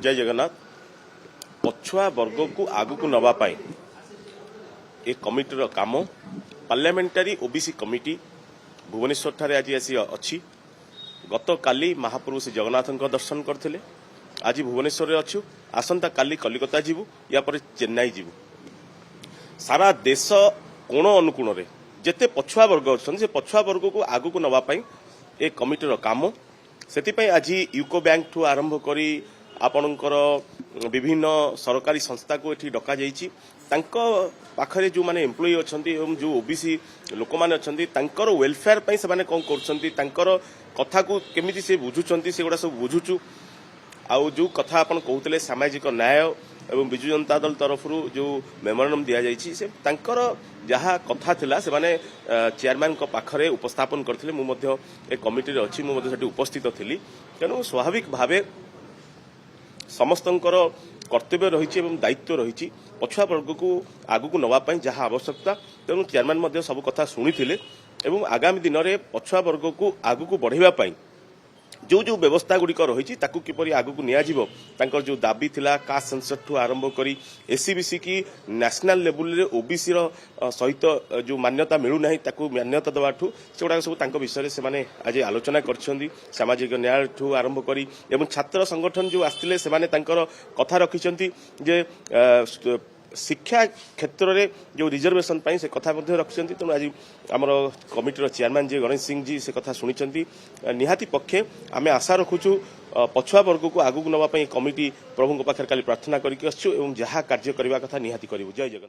जय जगन्नाथ। पछुआ वर्ग को आगु को नवापाई ए कमिटीर काम पार्लियामेंटारी ओबीसी कमिटी भुवनेश्वर ठारे आज आसी अच्छी गत काली महाप्रभु श्री जगन्नाथ दर्शन करते आज भुवनेश्वर अच्छु आसंता काली कलिकता जीवु या पर चेन्नई जीवु सारा देश कोण अनुकोण रे जेते पछुआ वर्ग अच्छन से पछुआ वर्ग को आगु को नवापाई ए कमिटीर काम से आज यूको बैंक ठू आरंभ करी आपणकर विभिन्न सरकारी संस्था को ये डका पाखरे जो माने एम्प्लॉई अच्छा जो ओबीसी लोक मैंने अच्छा वेलफेयर से कौन कर कथा को केमी से बुझुंट से गुड़ा सब बुझुचु आउ जो कथा आप कहते सामाजिक न्याय एवं विजु जनता दल तरफ जो मेमोरांडम दि जाइए से जहाँ कथा थिला से माने चेयरमैन को पाखरे उपस्थापन करथिले मु कमिटी अच्छी मुझे उपस्थित थी तेणु स्वाभाविक भावे समस्तंकर कर्तव्य रही दायित्व रही पछुआ वर्ग को आगु को नवापाई जहाँ आवश्यकता तेणु चेयरमैन सब कथा शुणी आगामी दिन में पछुआ वर्ग को आगु को बढ़ाई जो जो व्यवस्था गुड़िक रही किपर आगू निजर जो दाबी थिला कास्ट सेंसर ठू आरंभ करी एससीबीसी की नेशनल लेवल रे ओबीसी सहित जो मान्यता मिलूना मान्यता देवाठू से सब विषय से आज आलोचना कर सामाजिक न्याय ठू आरंभ करी एवं छात्र संगठन जो आसते से कथा रखिंट जे शिक्षा क्षेत्र में जो रिजर्वेशन से कथा रखिंट तेणु आज आम कमिटीर चेयरमैन जी गणेश सिंह जी से कथा शुणी निहाती पक्षे आम आशा रखुचु पछुआ वर्ग को आगू नवाई कमिटी प्रभु पाखे काली प्रार्थना करके जहाँ कार्य करने कथा निहाती करूँ। जय जगन्नाथ।